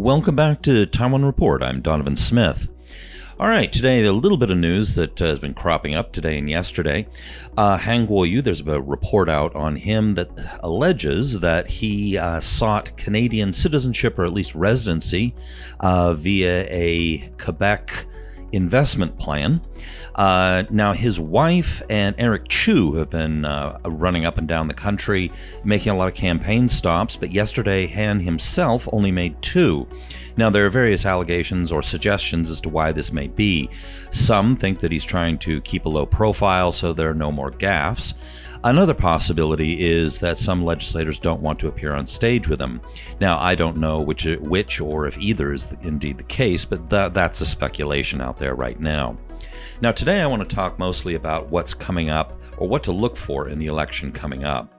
Welcome back to Taiwan Report. I'm Donovan Smith. All right, today a little bit of news that has been cropping up today and yesterday. Han Guoyu, there's a report out on him that alleges that he sought Canadian citizenship or at least residency via a Quebec investment plan. Now, his wife and Eric Chu have been running up and down the country, making a lot of campaign stops, but yesterday Han himself only made 2. Now, there are various allegations or suggestions as to why this may be. Some think that he's trying to keep a low profile so there are no more gaffes. Another possibility is that some legislators don't want to appear on stage with him. Now, I don't know which or if either is indeed the case, but that's a speculation out there right now. Now, today I want to talk mostly about what's coming up or what to look for in the election coming up.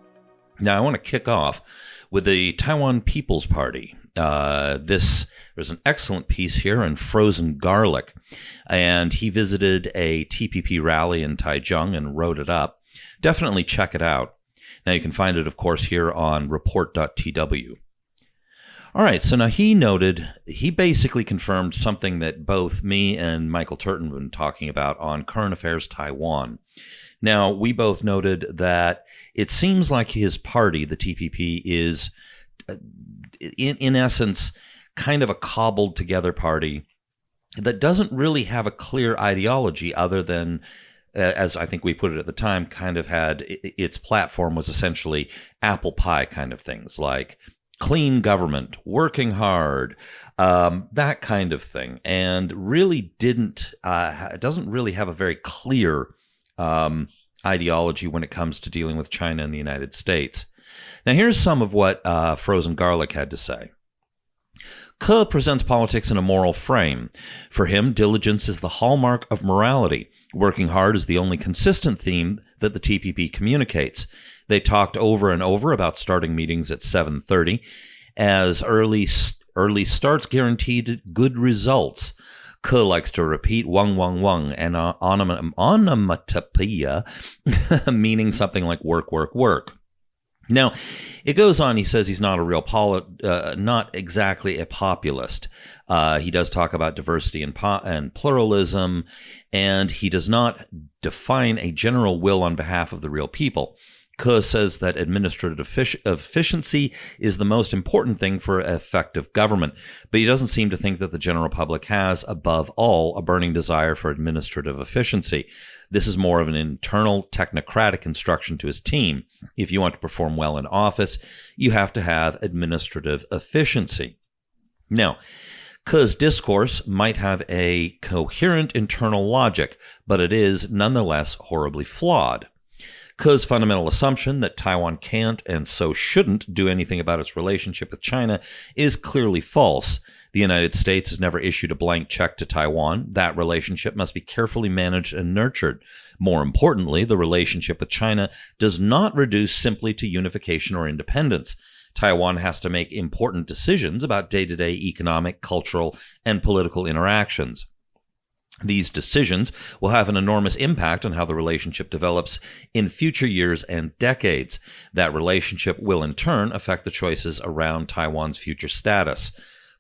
Now, I want to kick off with the Taiwan People's Party. There's an excellent piece here in Frozen Garlic, and he visited a TPP rally in Taichung and wrote it up. Definitely check it out. Now, you can find it, of course, here on report.tw. All right, so now he basically confirmed something that both me and Michael Turton have been talking about on Current Affairs Taiwan. Now, we both noted that it seems like his party, the TPP, is, in essence, kind of a cobbled together party that doesn't really have a clear ideology other than, as I think we put it at the time, kind of had its platform was essentially apple pie kind of things like clean government, working hard, that kind of thing, and really doesn't really have a very clear ideology when it comes to dealing with China and the United States. Now, here's some of what Frozen Garlic had to say. Ke presents politics in a moral frame. For him, diligence is the hallmark of morality. Working hard is the only consistent theme that the TPP communicates. They talked over and over about starting meetings at 7:30, as early starts guaranteed good results. Ke likes to repeat wang wang wang, and onomatopoeia, meaning something like work, work, work. Now, it goes on. He says he's not a real not exactly a populist. He does talk about diversity and pluralism, and he does not define a general will on behalf of the real people. Ke says that administrative efficiency is the most important thing for effective government, but he doesn't seem to think that the general public has, above all, a burning desire for administrative efficiency. This is more of an internal technocratic instruction to his team. If you want to perform well in office, you have to have administrative efficiency. Now, Ke's discourse might have a coherent internal logic, but it is nonetheless horribly flawed. Ke's fundamental assumption that Taiwan can't and so shouldn't do anything about its relationship with China is clearly false. The United States has never issued a blank check to Taiwan. That relationship must be carefully managed and nurtured. More importantly, the relationship with China does not reduce simply to unification or independence. Taiwan has to make important decisions about day-to-day economic, cultural, and political interactions. These decisions will have an enormous impact on how the relationship develops in future years and decades. That relationship will, in turn, affect the choices around Taiwan's future status.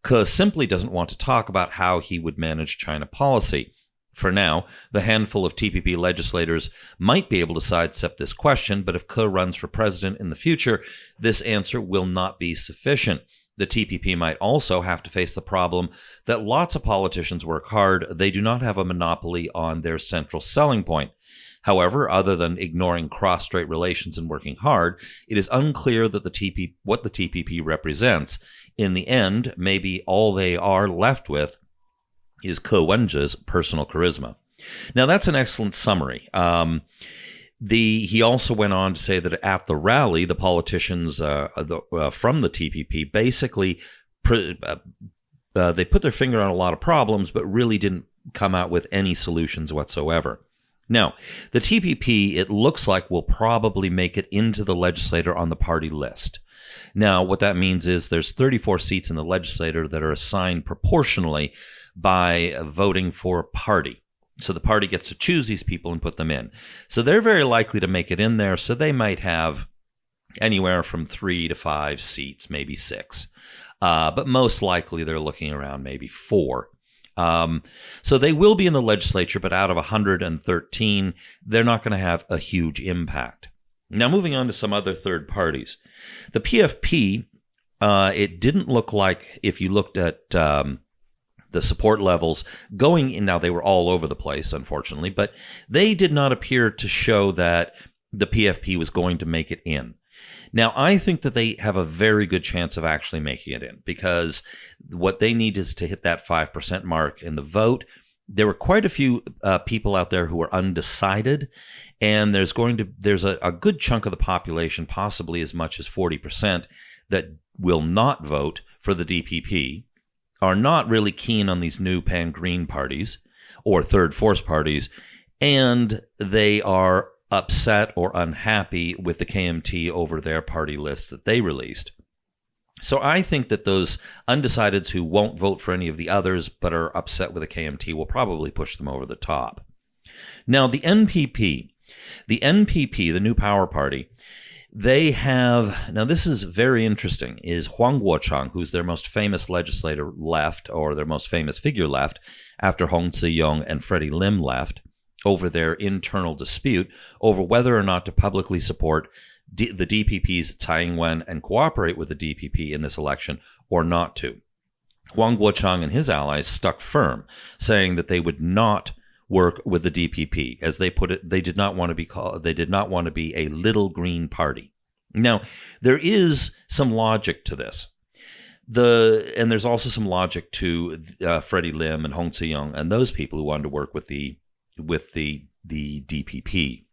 Ke simply doesn't want to talk about how he would manage China policy. For now, the handful of TPP legislators might be able to sidestep this question, but if Ke runs for president in the future, this answer will not be sufficient. The TPP might also have to face the problem that lots of politicians work hard. They do not have a monopoly on their central selling point. However, other than ignoring cross-strait relations and working hard, it is unclear that what the TPP represents. In the end, maybe all they are left with is Ke Wenje's personal charisma. Now, that's an excellent summary. He also went on to say that at the rally, the politicians from the TPP basically they put their finger on a lot of problems, but really didn't come out with any solutions whatsoever. Now, the TPP, it looks like, will probably make it into the legislature on the party list. Now, what that means is there's 34 seats in the legislature that are assigned proportionally by voting for a party. So the party gets to choose these people and put them in. So they're very likely to make it in there. So they might have anywhere from 3 to 5 seats, maybe 6. But most likely they're looking around maybe 4. So they will be in the legislature, but out of 113, they're not going to have a huge impact. Now, moving on to some other third parties. The PFP, it didn't look like, if you looked at the support levels going in, now they were all over the place, unfortunately, but they did not appear to show that the PFP was going to make it in. Now, I think that they have a very good chance of actually making it in, because what they need is to hit that 5% mark in the vote. There were quite a few people out there who were undecided, and there's a good chunk of the population, possibly as much as 40%, that will not vote for the DPP, are not really keen on these new pan-green parties or third force parties, and they are upset or unhappy with the KMT over their party list that they released. So I think that those undecideds who won't vote for any of the others but are upset with the KMT will probably push them over the top. Now, the NPP, the New Power Party, they have, now this is very interesting, is Huang Guochang, who's their most famous legislator left, or their most famous figure left, after Hong Ziyong and Freddie Lim left, over their internal dispute over whether or not to publicly support the DPP's Tsai Ing-wen and cooperate with the DPP in this election or not to. Huang Guochang and his allies stuck firm, saying that they would not work with the DPP. As they put it, they did not want to be a little green party. Now, there is some logic to this. And there's also some logic to Freddie Lim and Hong Ziyong and those people who wanted to work with the DPP.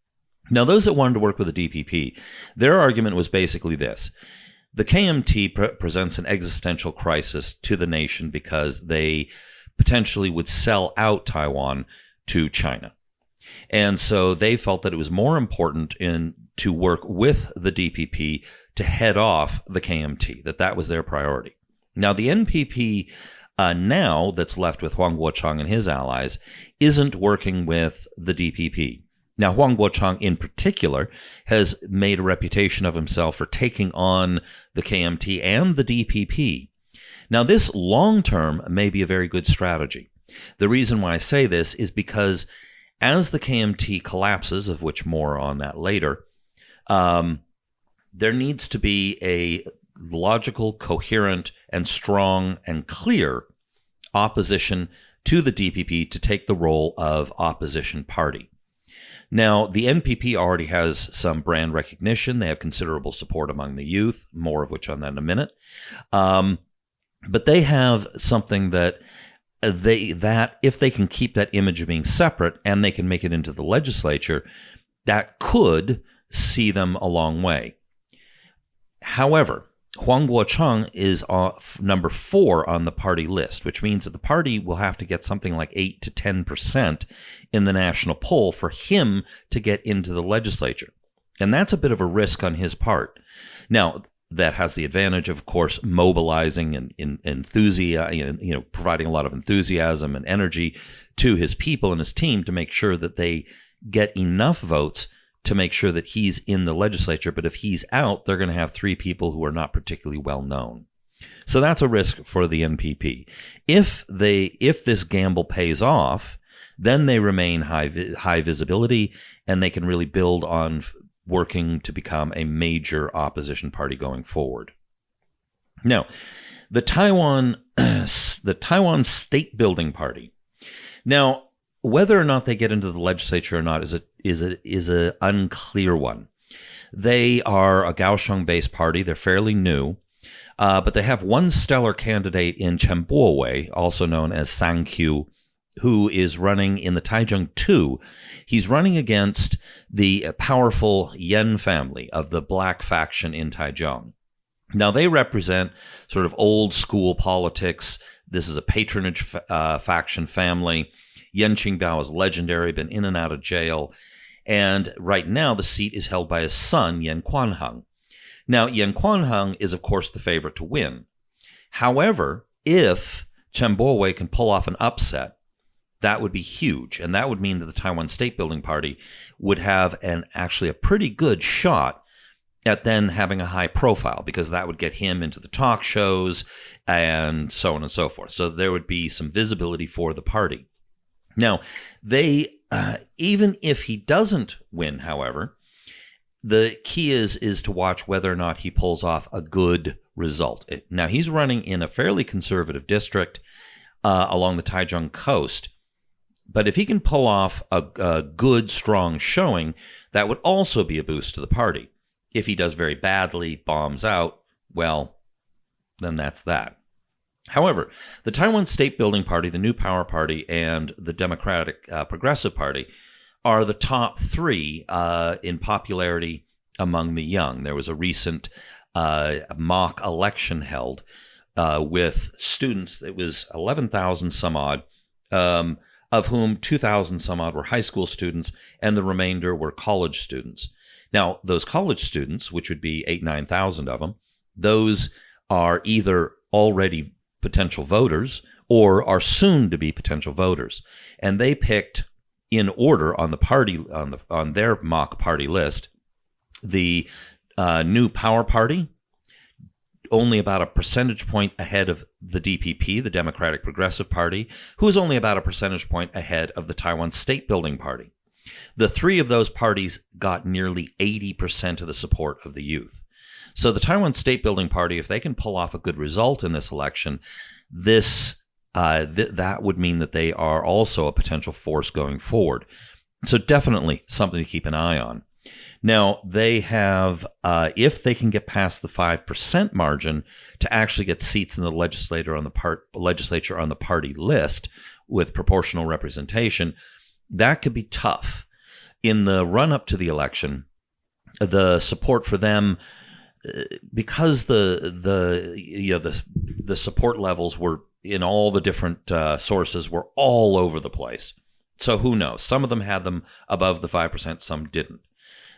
Now, those that wanted to work with the DPP, their argument was basically this. The KMT presents an existential crisis to the nation because they potentially would sell out Taiwan to China. And so they felt that it was more important to work with the DPP to head off the KMT, that was their priority. Now, the NPP now that's left with Huang Guochang and his allies isn't working with the DPP. Now, Huang Guochang in particular has made a reputation of himself for taking on the KMT and the DPP. Now, this long-term may be a very good strategy. The reason why I say this is because as the KMT collapses, of which more on that later, there needs to be a logical, coherent, and strong and clear opposition to the DPP to take the role of opposition party. Now, the NPP already has some brand recognition. They have considerable support among the youth, more of which on that in a minute. But they have something that if they can keep that image of being separate and they can make it into the legislature, that could see them a long way. However, Huang Guochang is number 4 on the party list, which means that the party will have to get something like 8 to 10% in the national poll for him to get into the legislature. And that's a bit of a risk on his part. Now, that has the advantage, of course, mobilizing and enthusiasm, providing a lot of enthusiasm and energy to his people and his team to make sure that they get enough votes to make sure that he's in the legislature. But if he's out, they're going to have 3 people who are not particularly well known. So that's a risk for the NPP. If this gamble pays off, then they remain high visibility, and they can really build on working to become a major opposition party going forward. Now, the Taiwan Statebuilding Party. Now, whether or not they get into the legislature or not is a unclear one. They are a Kaohsiung-based party. They're fairly new, but they have one stellar candidate in Chen Bo-wei, also known as Sang Q, who is running in the Taichung 2. He's running against the powerful Yen family of the black faction in Taichung. Now, they represent sort of old school politics. This is a patronage faction family. Yen Qingdao is legendary, been in and out of jail. And right now, the seat is held by his son, Yen Quanheng. Now, Yen Quanheng is, of course, the favorite to win. However, if Chen Bo-wei can pull off an upset, that would be huge. And that would mean that the Taiwan Statebuilding Party would have actually a pretty good shot at then having a high profile, because that would get him into the talk shows and so on and so forth. So there would be some visibility for the party. Now, they even if he doesn't win, however, the key is to watch whether or not he pulls off a good result. Now, he's running in a fairly conservative district along the Taichung coast. But if he can pull off a good, strong showing, that would also be a boost to the party. If he does very badly, bombs out, well, then that's that. However, the Taiwan Statebuilding Party, the New Power Party, and the Democratic Progressive Party are the top three in popularity among the young. There was a recent mock election held with students. It was 11,000 some odd, of whom 2,000 some odd were high school students, and the remainder were college students. Now, those college students, which would be 9,000 of them, those are either already potential voters or are soon to be potential voters. And they picked in order on the party on their mock party list the New Power Party, only about a percentage point ahead of the DPP, the Democratic Progressive Party, who is only about a percentage point ahead of the Taiwan Statebuilding Party. The three of those parties got nearly 80% of the support of the youth. So the Taiwan Statebuilding Party, if they can pull off a good result in this election, that would mean that they are also a potential force going forward. So definitely something to keep an eye on. Now, they have, if they can get past the 5% margin to actually get seats in the legislature on the party list with proportional representation, that could be tough. In the run-up to the election, the support for them, because the support levels were in all the different sources were all over the place. So who knows? Some of them had them above the 5%, some didn't.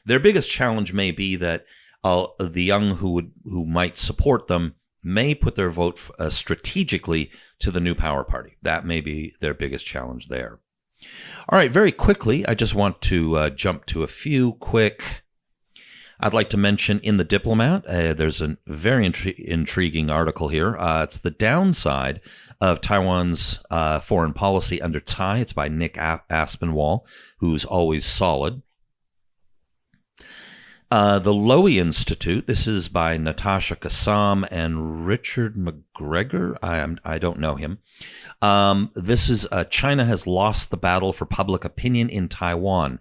Their biggest challenge may be that the young who might support them may put their vote strategically to the New Power Party. That may be their biggest challenge there. All right, very quickly, I just want to jump to a few quick. I'd like to mention in The Diplomat, there's a very intriguing article here. It's the downside of Taiwan's foreign policy under Tsai. It's by Nick Aspinwall, who's always solid. The Lowy Institute, this is by Natasha Kassam and Richard McGregor. I don't know him. This is China has lost the battle for public opinion in Taiwan.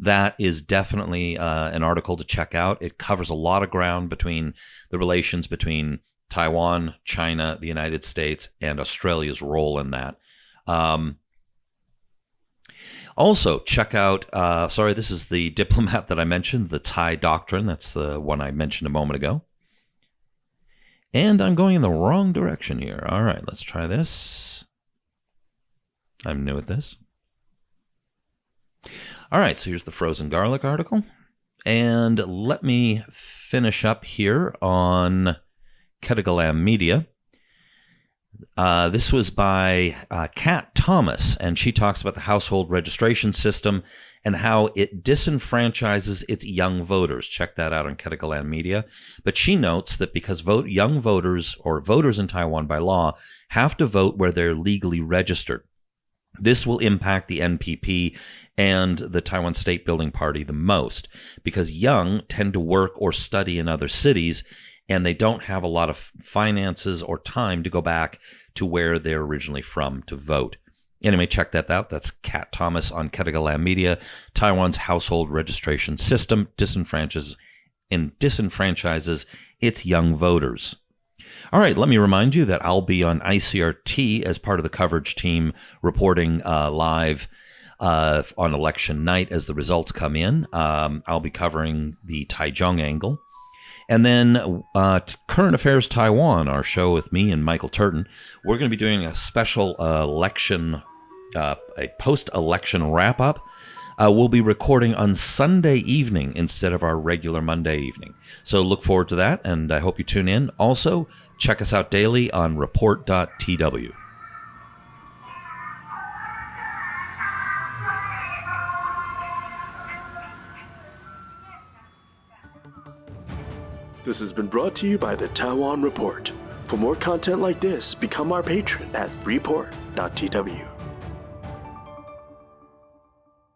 That is definitely an article to check out. It covers a lot of ground between the relations between Taiwan, China, the United States, and Australia's role in that. Also, check out, this is the Diplomat that I mentioned, the Tsai Doctrine. That's the one I mentioned a moment ago. And I'm going in the wrong direction here. All right, let's try this. I'm new at this. All right, so here's the frozen garlic article. And let me finish up here on Ketagalam Media. This was by Kat Thomas, and she talks about the household registration system and how it disenfranchises its young voters. Check that out on Ketagalam Media. But she notes that because young voters or voters in Taiwan by law have to vote where they're legally registered, this will impact the NPP and the Taiwan Statebuilding Party the most, because young tend to work or study in other cities, and they don't have a lot of finances or time to go back to where they're originally from to vote. Anyway, check that out. That's Kat Thomas on Ketagalam Media. Taiwan's household registration system disenfranchises its young voters. All right, let me remind you that I'll be on ICRT as part of the coverage team reporting live on election night as the results come in. I'll be covering the Taichung angle. And then Current Affairs Taiwan, our show with me and Michael Turton, we're going to be doing a special election, a post-election wrap-up. We'll be recording on Sunday evening instead of our regular Monday evening. So look forward to that, and I hope you tune in. Also, check us out daily on report.tw. This has been brought to you by the Taiwan Report. For more content like this, become our patron at report.tw.